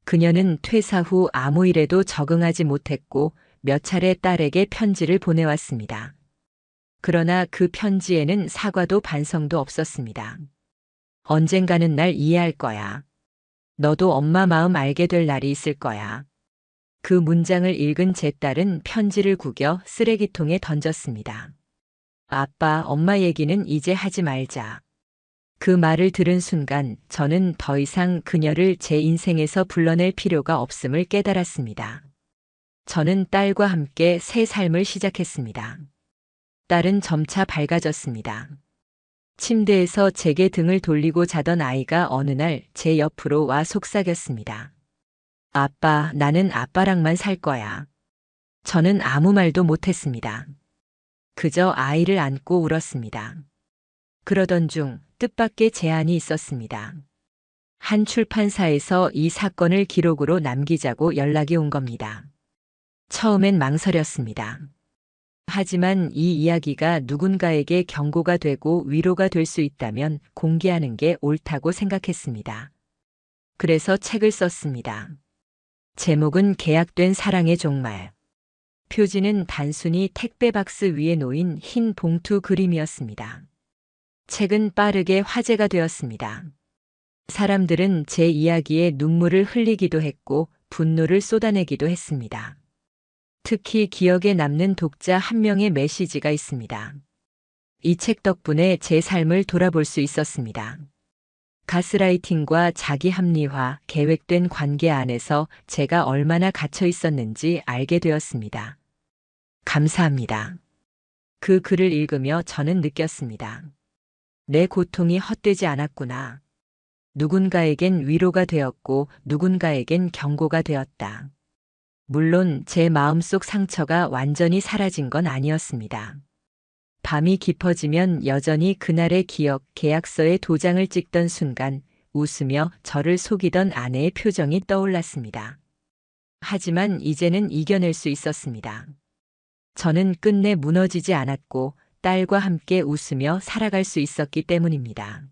그녀는 퇴사 후 아무 일에도 적응하지 못했고 몇 차례 딸에게 편지를 보내왔습니다. 그러나 그 편지에는 사과도 반성도 없었습니다. 언젠가는 날 이해할 거야. 너도 엄마 마음 알게 될 날이 있을 거야. 그 문장을 읽은 제 딸은 편지를 구겨 쓰레기통에 던졌습니다. 아빠, 엄마 얘기는 이제 하지 말자. 그 말을 들은 순간 저는 더 이상 그녀를 제 인생에서 불러낼 필요가 없음을 깨달았습니다. 저는 딸과 함께 새 삶을 시작했습니다. 딸은 점차 밝아졌습니다. 침대에서 제게 등을 돌리고 자던 아이가 어느 날 제 옆으로 와 속삭였습니다. 아빠, 나는 아빠랑만 살 거야. 저는 아무 말도 못했습니다. 그저 아이를 안고 울었습니다. 그러던 중 뜻밖의 제안이 있었습니다. 한 출판사에서 이 사건을 기록으로 남기자고 연락이 온 겁니다. 처음엔 망설였습니다. 하지만 이 이야기가 누군가에게 경고가 되고 위로가 될 수 있다면 공개하는 게 옳다고 생각했습니다. 그래서 책을 썼습니다. 제목은 계약된 사랑의 종말. 표지는 단순히 택배 박스 위에 놓인 흰 봉투 그림이었습니다. 책은 빠르게 화제가 되었습니다. 사람들은 제 이야기에 눈물을 흘리기도 했고 분노를 쏟아내기도 했습니다. 특히 기억에 남는 독자 한 명의 메시지가 있습니다. 이 책 덕분에 제 삶을 돌아볼 수 있었습니다. 가스라이팅과 자기 합리화, 계획된 관계 안에서 제가 얼마나 갇혀 있었는지 알게 되었습니다. 감사합니다. 그 글을 읽으며 저는 느꼈습니다. 내 고통이 헛되지 않았구나. 누군가에겐 위로가 되었고 누군가에겐 경고가 되었다. 물론 제 마음속 상처가 완전히 사라진 건 아니었습니다. 밤이 깊어지면 여전히 그날의 기억 계약서에 도장을 찍던 순간 웃으며 저를 속이던 아내의 표정이 떠올랐습니다. 하지만 이제는 이겨낼 수 있었습니다. 저는 끝내 무너지지 않았고 딸과 함께 웃으며 살아갈 수 있었기 때문입니다.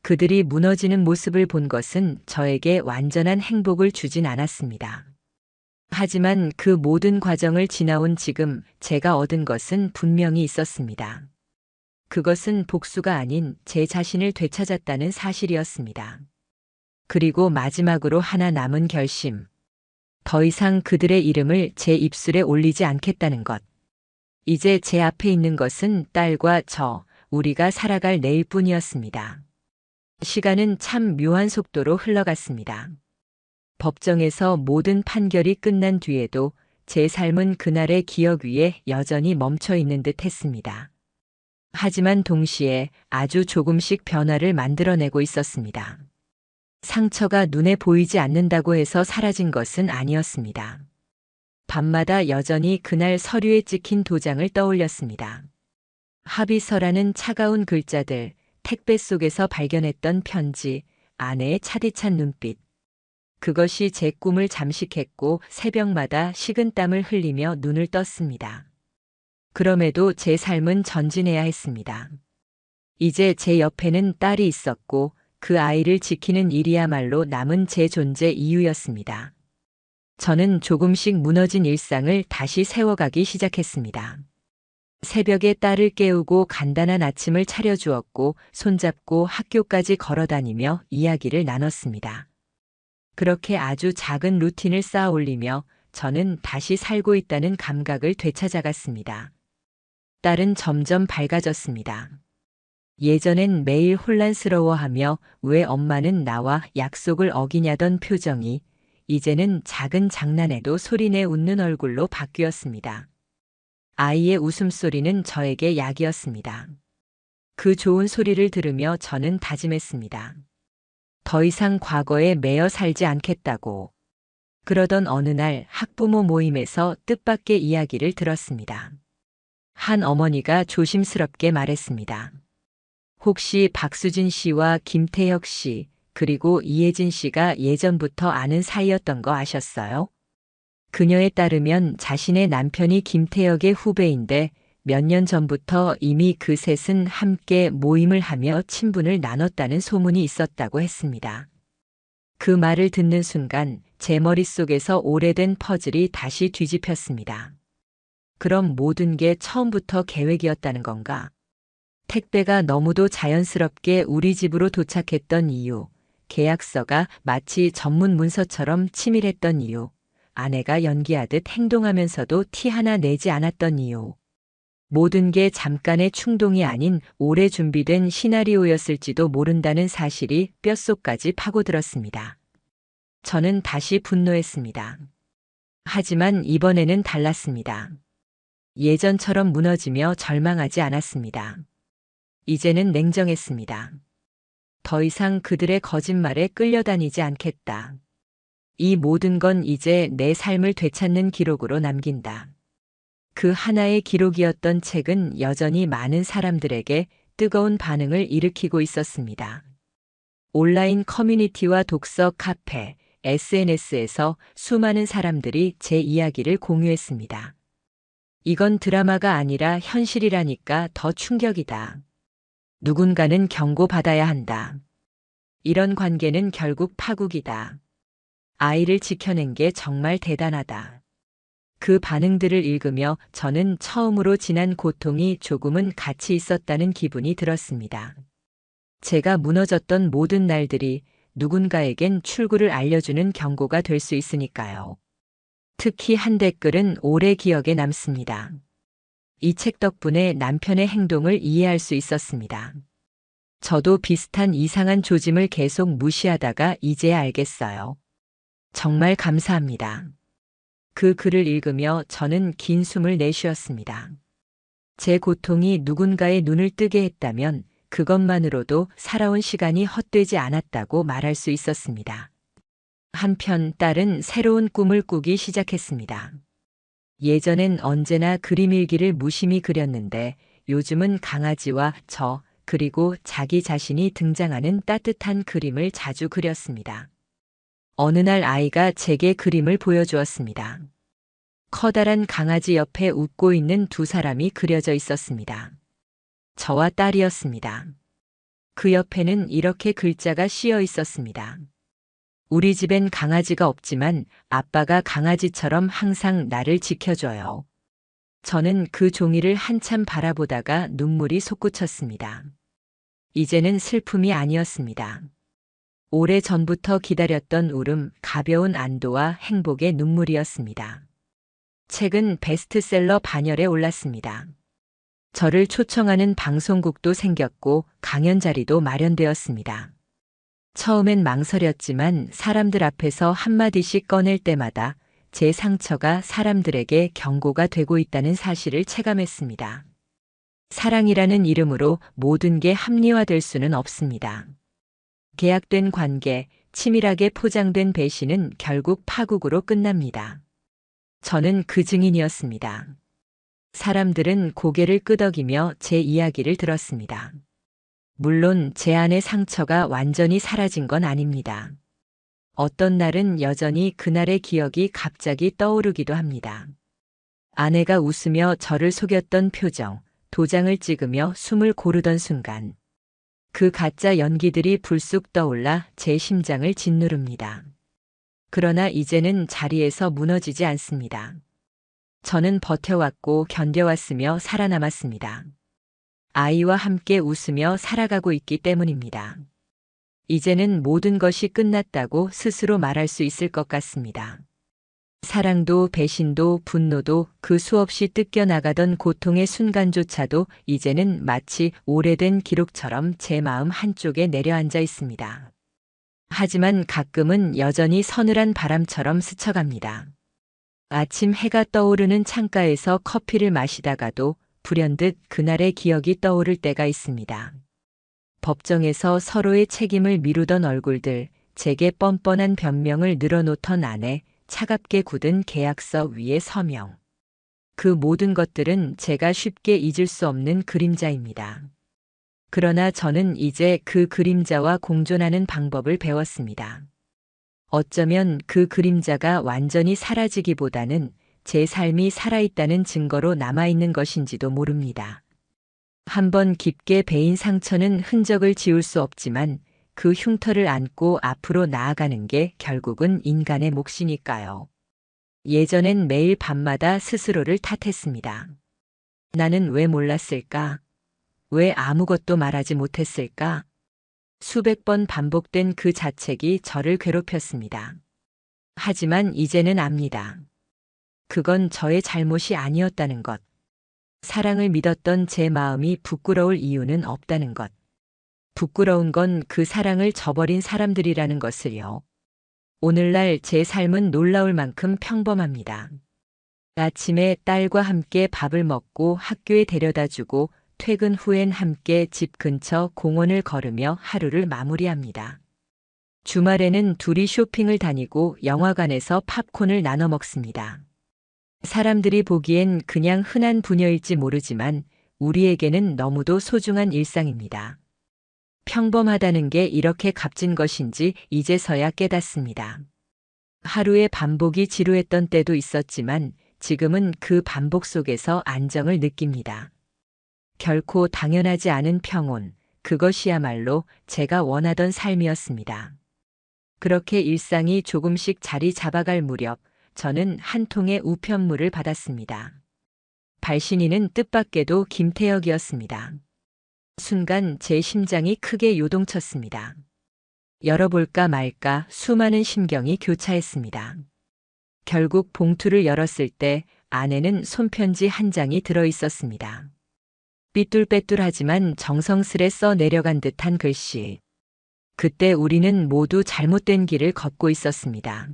그들이 무너지는 모습을 본 것은 저에게 완전한 행복을 주진 않았습니다. 하지만 그 모든 과정을 지나온 지금 제가 얻은 것은 분명히 있었습니다. 그것은 복수가 아닌 제 자신을 되찾았다는 사실이었습니다. 그리고 마지막으로 하나 남은 결심. 더 이상 그들의 이름을 제 입술에 올리지 않겠다는 것. 이제 제 앞에 있는 것은 딸과 우리가 살아갈 내일뿐이었습니다. 시간은 참 묘한 속도로 흘러갔습니다. 법정에서 모든 판결이 끝난 뒤에도 제 삶은 그날의 기억 위에 여전히 멈춰 있는 듯 했습니다. 하지만 동시에 아주 조금씩 변화를 만들어내고 있었습니다. 상처가 눈에 보이지 않는다고 해서 사라진 것은 아니었습니다. 밤마다 여전히 그날 서류에 찍힌 도장을 떠올렸습니다. 합의서라는 차가운 글자들, 택배 속에서 발견했던 편지, 아내의 차디찬 눈빛. 그것이 제 꿈을 잠식했고 새벽마다 식은땀을 흘리며 눈을 떴습니다. 그럼에도 제 삶은 전진해야 했습니다. 이제 제 옆에는 딸이 있었고 그 아이를 지키는 일이야말로 남은 제 존재 이유였습니다. 저는 조금씩 무너진 일상을 다시 세워가기 시작했습니다. 새벽에 딸을 깨우고 간단한 아침을 차려주었고 손잡고 학교까지 걸어다니며 이야기를 나눴습니다. 그렇게 아주 작은 루틴을 쌓아 올리며 저는 다시 살고 있다는 감각을 되찾아갔습니다. 딸은 점점 밝아졌습니다. 예전엔 매일 혼란스러워하며 왜 엄마는 나와 약속을 어기냐던 표정이 이제는 작은 장난에도 소리내 웃는 얼굴로 바뀌었습니다. 아이의 웃음소리는 저에게 약이었습니다. 그 좋은 소리를 들으며 저는 다짐했습니다. 더 이상 과거에 매여 살지 않겠다고. 그러던 어느 날 학부모 모임에서 뜻밖의 이야기를 들었습니다. 한 어머니가 조심스럽게 말했습니다. 혹시 박수진 씨와 김태혁 씨, 그리고 이혜진 씨가 예전부터 아는 사이였던 거 아셨어요? 그녀에 따르면 자신의 남편이 김태혁의 후배인데 몇 년 전부터 이미 그 셋은 함께 모임을 하며 친분을 나눴다는 소문이 있었다고 했습니다. 그 말을 듣는 순간 제 머릿속에서 오래된 퍼즐이 다시 뒤집혔습니다. 그럼 모든 게 처음부터 계획이었다는 건가? 택배가 너무도 자연스럽게 우리 집으로 도착했던 이유, 계약서가 마치 전문 문서처럼 치밀했던 이유, 아내가 연기하듯 행동하면서도 티 하나 내지 않았던 이유. 모든 게 잠깐의 충동이 아닌 오래 준비된 시나리오였을지도 모른다는 사실이 뼛속까지 파고들었습니다. 저는 다시 분노했습니다. 하지만 이번에는 달랐습니다. 예전처럼 무너지며 절망하지 않았습니다. 이제는 냉정했습니다. 더 이상 그들의 거짓말에 끌려다니지 않겠다. 이 모든 건 이제 내 삶을 되찾는 기록으로 남긴다. 그 하나의 기록이었던 책은 여전히 많은 사람들에게 뜨거운 반응을 일으키고 있었습니다. 온라인 커뮤니티와 독서 카페, SNS에서 수많은 사람들이 제 이야기를 공유했습니다. 이건 드라마가 아니라 현실이라니까 더 충격이다. 누군가는 경고받아야 한다. 이런 관계는 결국 파국이다. 아이를 지켜낸 게 정말 대단하다. 그 반응들을 읽으며 저는 처음으로 지난 고통이 조금은 가치 있었다는 기분이 들었습니다. 제가 무너졌던 모든 날들이 누군가에겐 출구를 알려주는 경고가 될 수 있으니까요. 특히 한 댓글은 오래 기억에 남습니다. 이 책 덕분에 남편의 행동을 이해할 수 있었습니다. 저도 비슷한 이상한 조짐을 계속 무시하다가 이제야 알겠어요. 정말 감사합니다. 그 글을 읽으며 저는 긴 숨을 내쉬었습니다. 제 고통이 누군가의 눈을 뜨게 했다면 그것만으로도 살아온 시간이 헛되지 않았다고 말할 수 있었습니다. 한편 딸은 새로운 꿈을 꾸기 시작했습니다. 예전엔 언제나 그림 일기를 무심히 그렸는데 요즘은 강아지와 저, 그리고 자기 자신이 등장하는 따뜻한 그림을 자주 그렸습니다. 어느 날 아이가 제게 그림을 보여주었습니다. 커다란 강아지 옆에 웃고 있는 두 사람이 그려져 있었습니다. 저와 딸이었습니다. 그 옆에는 이렇게 글자가 씌어 있었습니다. 우리 집엔 강아지가 없지만 아빠가 강아지처럼 항상 나를 지켜줘요. 저는 그 종이를 한참 바라보다가 눈물이 솟구쳤습니다. 이제는 슬픔이 아니었습니다. 오래 전부터 기다렸던 울음, 가벼운 안도와 행복의 눈물이었습니다. 책은 베스트셀러 반열에 올랐습니다. 저를 초청하는 방송국도 생겼고 강연 자리도 마련되었습니다. 처음엔 망설였지만 사람들 앞에서 한마디씩 꺼낼 때마다 제 상처가 사람들에게 경고가 되고 있다는 사실을 체감했습니다. 사랑이라는 이름으로 모든 게 합리화될 수는 없습니다. 계약된 관계, 치밀하게 포장된 배신은 결국 파국으로 끝납니다. 저는 그 증인이었습니다. 사람들은 고개를 끄덕이며 제 이야기를 들었습니다. 물론 제 안의 상처가 완전히 사라진 건 아닙니다. 어떤 날은 여전히 그날의 기억이 갑자기 떠오르기도 합니다. 아내가 웃으며 저를 속였던 표정, 도장을 찍으며 숨을 고르던 순간. 그 가짜 연기들이 불쑥 떠올라 제 심장을 짓누릅니다. 그러나 이제는 자리에서 무너지지 않습니다. 저는 버텨왔고 견뎌왔으며 살아남았습니다. 아이와 함께 웃으며 살아가고 있기 때문입니다. 이제는 모든 것이 끝났다고 스스로 말할 수 있을 것 같습니다. 사랑도 배신도 분노도 그 수없이 뜯겨나가던 고통의 순간조차도 이제는 마치 오래된 기록처럼 제 마음 한쪽에 내려앉아 있습니다. 하지만 가끔은 여전히 서늘한 바람처럼 스쳐갑니다. 아침 해가 떠오르는 창가에서 커피를 마시다가도 불현듯 그날의 기억이 떠오를 때가 있습니다. 법정에서 서로의 책임을 미루던 얼굴들, 제게 뻔뻔한 변명을 늘어놓던 아내, 차갑게 굳은 계약서 위의 서명. 그 모든 것들은 제가 쉽게 잊을 수 없는 그림자입니다. 그러나 저는 이제 그 그림자와 공존하는 방법을 배웠습니다. 어쩌면 그 그림자가 완전히 사라지기보다는 제 삶이 살아있다는 증거로 남아있는 것인지도 모릅니다. 한번 깊게 베인 상처는 흔적을 지울 수 없지만 그 흉터를 안고 앞으로 나아가는 게 결국은 인간의 몫이니까요. 예전엔 매일 밤마다 스스로를 탓했습니다. 나는 왜 몰랐을까? 왜 아무것도 말하지 못했을까? 수백 번 반복된 그 자책이 저를 괴롭혔습니다. 하지만 이제는 압니다. 그건 저의 잘못이 아니었다는 것. 사랑을 믿었던 제 마음이 부끄러울 이유는 없다는 것. 부끄러운 건 그 사랑을 저버린 사람들이라는 것을요. 오늘날 제 삶은 놀라울 만큼 평범합니다. 아침에 딸과 함께 밥을 먹고 학교에 데려다주고 퇴근 후엔 함께 집 근처 공원을 걸으며 하루를 마무리합니다. 주말에는 둘이 쇼핑을 다니고 영화관에서 팝콘을 나눠 먹습니다. 사람들이 보기엔 그냥 흔한 부녀일지 모르지만 우리에게는 너무도 소중한 일상입니다. 평범하다는 게 이렇게 값진 것인지 이제서야 깨닫습니다. 하루의 반복이 지루했던 때도 있었지만 지금은 그 반복 속에서 안정을 느낍니다. 결코 당연하지 않은 평온, 그것이야말로 제가 원하던 삶이었습니다. 그렇게 일상이 조금씩 자리 잡아갈 무렵 저는 한 통의 우편물을 받았습니다. 발신인은 뜻밖에도 김태혁이었습니다. 순간 제 심장이 크게 요동쳤습니다. 열어볼까 말까 수많은 심경이 교차했습니다. 결국 봉투를 열었을 때 안에는 손편지 한 장이 들어 있었습니다. 삐뚤빼뚤하지만 정성스레 써 내려간 듯한 글씨. 그때 우리는 모두 잘못된 길을 걷고 있었습니다.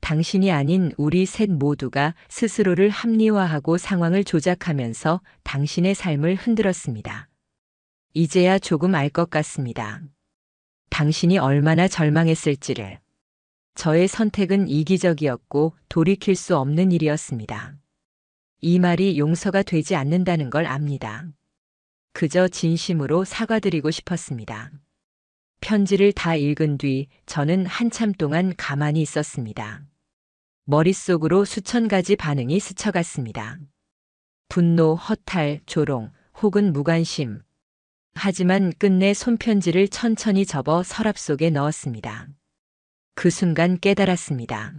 당신이 아닌 우리 셋 모두가 스스로를 합리화하고 상황을 조작하면서 당신의 삶을 흔들었습니다. 이제야 조금 알 것 같습니다. 당신이 얼마나 절망했을지를. 저의 선택은 이기적이었고 돌이킬 수 없는 일이었습니다. 이 말이 용서가 되지 않는다는 걸 압니다. 그저 진심으로 사과드리고 싶었습니다. 편지를 다 읽은 뒤 저는 한참 동안 가만히 있었습니다. 머릿속으로 수천 가지 반응이 스쳐갔습니다. 분노, 허탈, 조롱, 혹은 무관심. 하지만 끝내 손편지를 천천히 접어 서랍 속에 넣었습니다. 그 순간 깨달았습니다.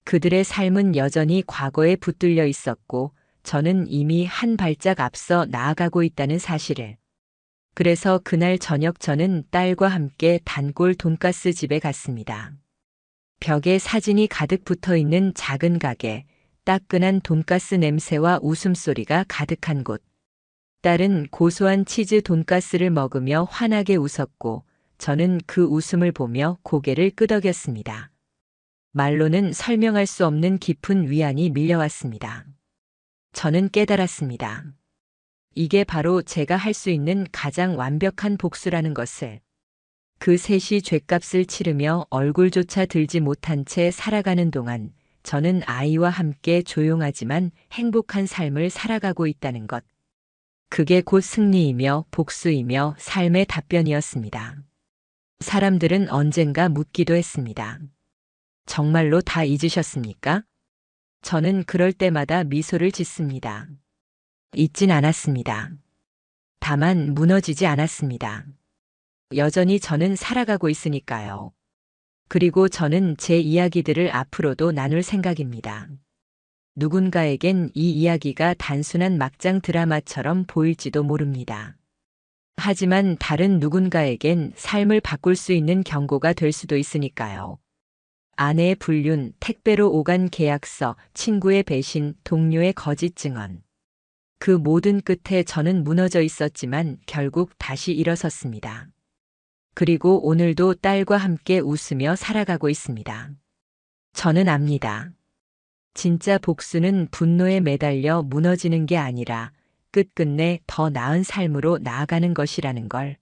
그들의 삶은 여전히 과거에 붙들려 있었고 저는 이미 한 발짝 앞서 나아가고 있다는 사실을. 그래서 그날 저녁 저는 딸과 함께 단골 돈가스 집에 갔습니다. 벽에 사진이 가득 붙어 있는 작은 가게, 따끈한 돈가스 냄새와 웃음소리가 가득한 곳. 딸은 고소한 치즈 돈가스를 먹으며 환하게 웃었고 저는 그 웃음을 보며 고개를 끄덕였습니다. 말로는 설명할 수 없는 깊은 위안이 밀려왔습니다. 저는 깨달았습니다. 이게 바로 제가 할 수 있는 가장 완벽한 복수라는 것을. 그 셋이 죗값을 치르며 얼굴조차 들지 못한 채 살아가는 동안 저는 아이와 함께 조용하지만 행복한 삶을 살아가고 있다는 것. 그게 곧 승리이며 복수이며 삶의 답변이었습니다. 사람들은 언젠가 묻기도 했습니다. 정말로 다 잊으셨습니까? 저는 그럴 때마다 미소를 짓습니다. 잊진 않았습니다. 다만 무너지지 않았습니다. 여전히 저는 살아가고 있으니까요. 그리고 저는 제 이야기들을 앞으로도 나눌 생각입니다. 누군가에겐 이 이야기가 단순한 막장 드라마처럼 보일지도 모릅니다. 하지만 다른 누군가에겐 삶을 바꿀 수 있는 경고가 될 수도 있으니까요. 아내의 불륜, 택배로 오간 계약서, 친구의 배신, 동료의 거짓 증언. 그 모든 끝에 저는 무너져 있었지만 결국 다시 일어섰습니다. 그리고 오늘도 딸과 함께 웃으며 살아가고 있습니다. 저는 압니다. 진짜 복수는 분노에 매달려 무너지는 게 아니라 끝끝내 더 나은 삶으로 나아가는 것이라는 걸.